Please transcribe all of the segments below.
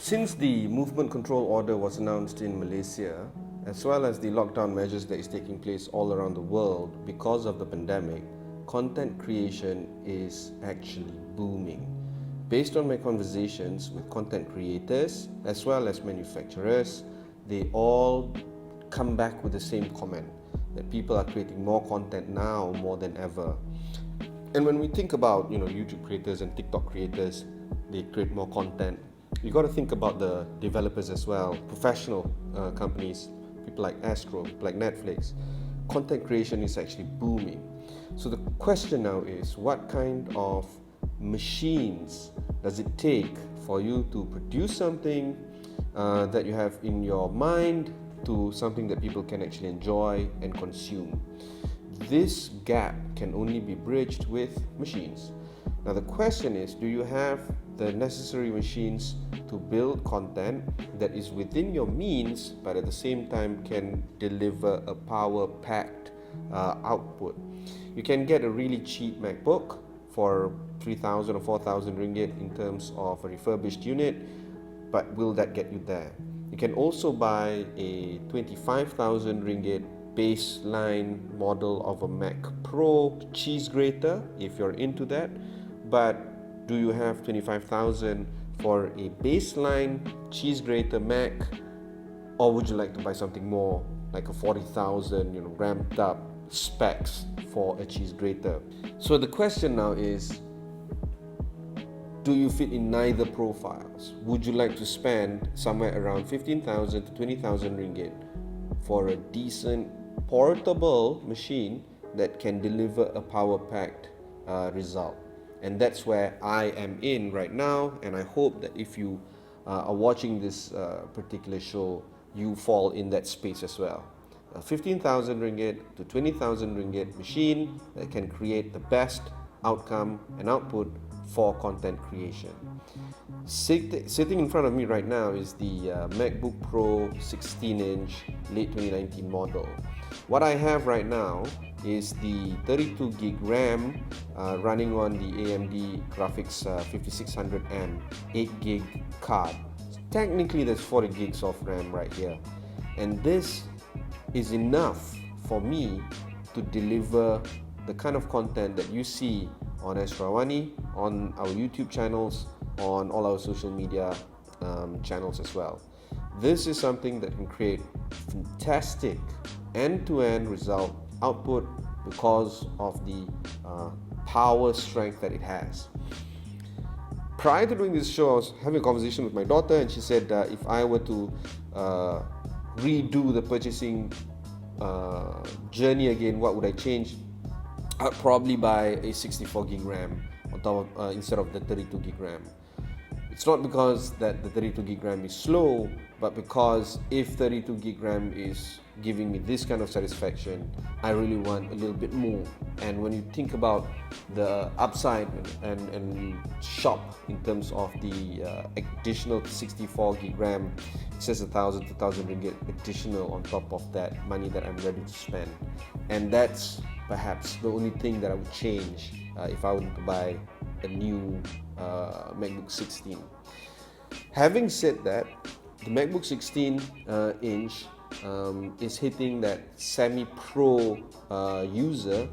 Since the movement control order was announced in Malaysia, as well as the lockdown measures that is taking place all around the world because of the pandemic, content creation is actually booming. Based on my conversations with content creators as well as manufacturers, they all come back with the same comment that people are creating more content now more than ever. And when we think about YouTube creators and TikTok creators, they create more content. You got to think about the developers as well, professional companies, people like Astro, like Netflix. Content creation is actually booming. So the question now is, what kind of machines does it take for you to produce something that you have in your mind to something that people can actually enjoy and consume? This gap can only be bridged with machines. Now the question is, do you have the necessary machines to build content that is within your means, but at the same time can deliver a power-packed output? You can get a really cheap MacBook for 3,000 or 4,000 ringgit in terms of a refurbished unit, but will that get you there? You can also buy a 25,000 ringgit baseline model of a Mac Pro cheese grater if you're into that, but do you have 25,000 for a baseline cheese grater Mac, or would you like to buy something more like a 40,000 ramped up specs for a cheese grater? So the question now is, do you fit in neither profiles? Would you like to spend somewhere around 15,000 to 20,000 ringgit for a decent portable machine that can deliver a power-packed result? And that's where I am in right now, and I hope that if you are watching this particular show, you fall in that space as well. A 15,000 ringgit to 20,000 ringgit machine that can create the best outcome and output for content creation. Sitting in front of me right now is the MacBook Pro 16-inch late 2019 model. What I have right now is the 32 gig RAM running on the AMD graphics 5600M 8 gig card. Technically that's 40 gigs of RAM right here, and this is enough for me to deliver the kind of content that you see on Astro AWANI, on our YouTube channels, on all our social media channels as well. This is something that can create fantastic end-to-end result output because of the power strength that it has. Prior to doing this show, I was having a conversation with my daughter, and she said if I were to redo the purchasing journey again, what would I change? I'd probably buy a 64 gig RAM on top of, instead of the 32 gig RAM. It's not because that the 32 gig RAM is slow, but because if 32 gig RAM is giving me this kind of satisfaction, I really want a little bit more. And when you think about the upside and you shop in terms of the additional 64 gig RAM, it says 1,000 to 2,000 ringgit additional on top of that money that I'm ready to spend. And that's perhaps the only thing that I would change if I were to buy a new MacBook 16. Having said that, the MacBook 16 inch is hitting that semi-pro user.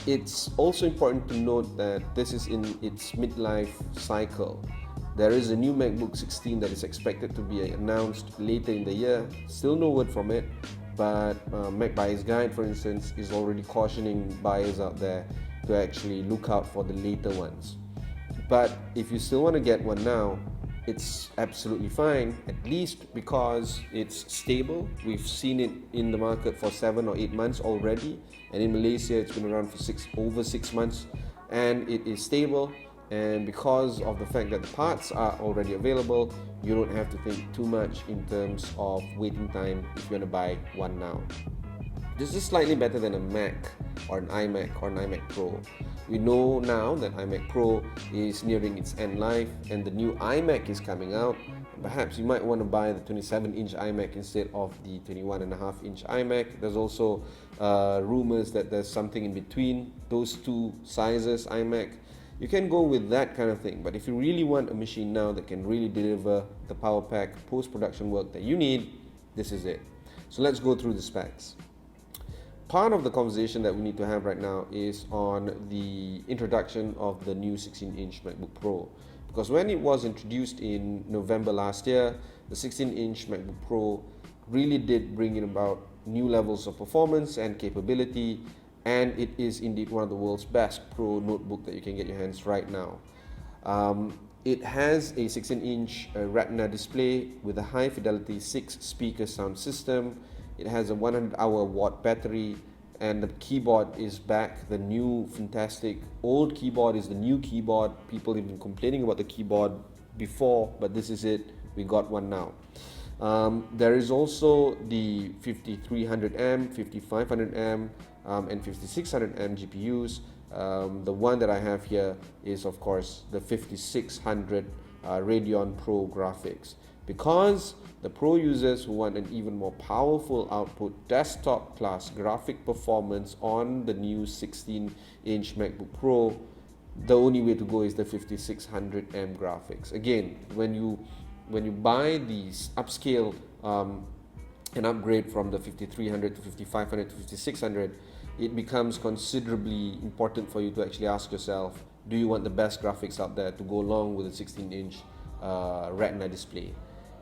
It's also important to note that this is in its midlife cycle. There is a new MacBook 16 that is expected to be announced later in the year. Still no word from it, but Mac Buyer's Guide, for instance, is already cautioning buyers out there to actually look out for the later ones. But if you still want to get one now, it's absolutely fine, at least because it's stable. We've seen it in the market for 7 or 8 months already, and in Malaysia it's been around for over 6 months, and it is stable. And because of the fact that the parts are already available, you don't have to think too much in terms of waiting time if you want to buy one now. This is slightly better than a Mac or an iMac or an iMac Pro. We know now that iMac Pro is nearing its end life and the new iMac is coming out. Perhaps you might want to buy the 27-inch iMac instead of the 21.5-inch iMac. There's also rumors that there's something in between those two sizes iMac. You can go with that kind of thing, but if you really want a machine now that can really deliver the power pack post-production work that you need, this is it. So let's go through the specs. Part of the conversation that we need to have right now is on the introduction of the new 16-inch MacBook Pro. Because when it was introduced in November last year, the 16-inch MacBook Pro really did bring in about new levels of performance and capability, and it is indeed one of the world's best Pro notebook that you can get your hands right now. It has a 16-inch Retina display with a high-fidelity 6-speaker sound system. It has a 100-hour watt battery, and the keyboard is back. The new fantastic old keyboard is the new keyboard. People have been complaining about the keyboard before, but this is it. We got one now. There is also the 5300M, 5500M, and 5600M GPUs. The one that I have here is, of course, the 5600 Radeon Pro graphics. Because the Pro users who want an even more powerful output desktop class graphic performance on the new 16-inch MacBook Pro, the only way to go is the 5600M graphics. Again, when you buy these upscale and upgrade from the 5300 to 5500 to 5600, it becomes considerably important for you to actually ask yourself, do you want the best graphics out there to go along with a 16-inch Retina display?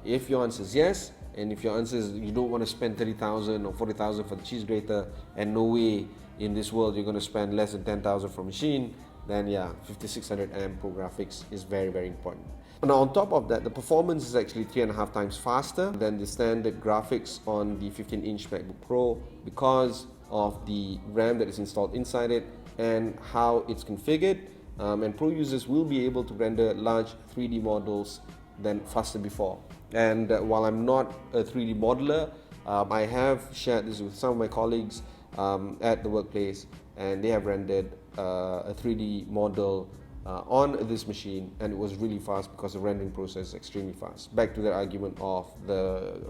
If your answer is yes, and if your answer is you don't want to spend 30,000 or 40,000 for the cheese grater, and no way in this world you're going to spend less than 10,000 for a machine, then yeah, 5600M Pro graphics is very, very important. Now on top of that, the performance is actually 3.5 times faster than the standard graphics on the 15-inch MacBook Pro because of the RAM that is installed inside it and how it's configured. And Pro users will be able to render large 3D models than faster before. And while I'm not a 3D modeler, I have shared this with some of my colleagues at the workplace, and they have rendered a 3D model on this machine, and it was really fast because the rendering process is extremely fast. Back to the argument of the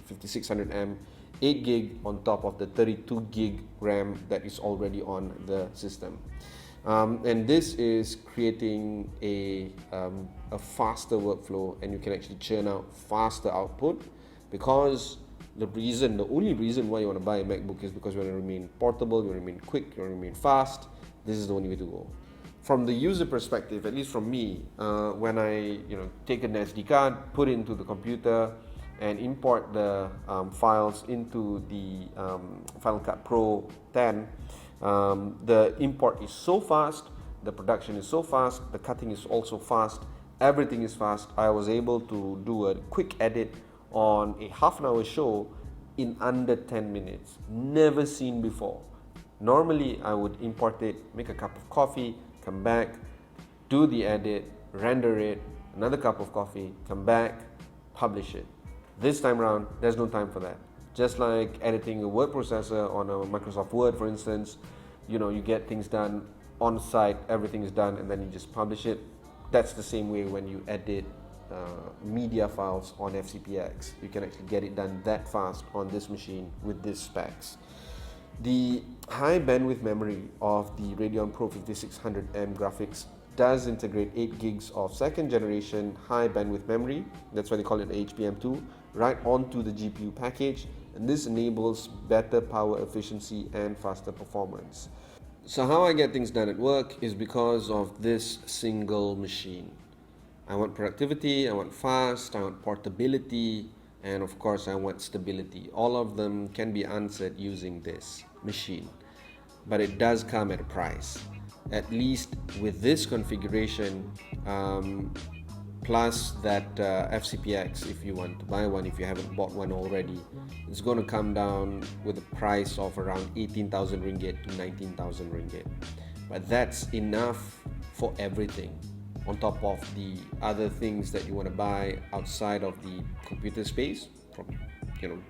5600M 8 gig on top of the 32 gig RAM that is already on the system. And this is creating a faster workflow, and you can actually churn out faster output because the only reason why you want to buy a MacBook is because you want to remain portable, you want to remain quick, you want to remain fast. This is the only way to go. From the user perspective, at least from me, when I take an SD card, put it into the computer, and import the files into the Final Cut Pro 10, the import is so fast, the production is so fast, the cutting is also fast, everything is fast. I was able to do a quick edit on a half-an-hour show in under 10 minutes. Never seen before. Normally, I would import it, make a cup of coffee, come back, do the edit, render it, another cup of coffee, come back, publish it. This time around, there's no time for that. Just like editing a word processor on a Microsoft Word, for instance, you get things done on site, everything is done, and then you just publish it. That's the same way when you edit media files on FCPX. You can actually get it done that fast on this machine with these specs. The high bandwidth memory of the Radeon Pro 5600M graphics does integrate 8 gigs of second generation high bandwidth memory, that's why they call it HBM2, right onto the GPU package, and this enables better power efficiency and faster performance. So how I get things done at work is because of this single machine. I want productivity, I want fast, I want portability, and of course I want stability. All of them can be answered using this machine, but it does come at a price. At least with this configuration, plus that FCPX, if you want to buy one, if you haven't bought one already, it's going to come down with a price of around 18,000 ringgit to 19,000 ringgit. But that's enough for everything, on top of the other things that you want to buy outside of the computer space, from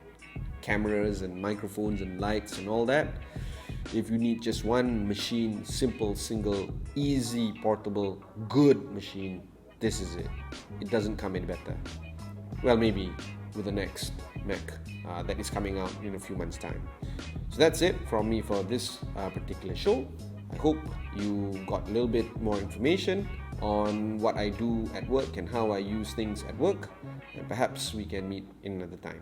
cameras and microphones and lights and all that. If you need just one machine, simple, single, easy, portable, good machine, this is it. It doesn't come any better. Well, maybe with the next Mac that is coming out in a few months' time. So that's it from me for this particular show. I hope you got a little bit more information on what I do at work and how I use things at work, and perhaps we can meet in another time.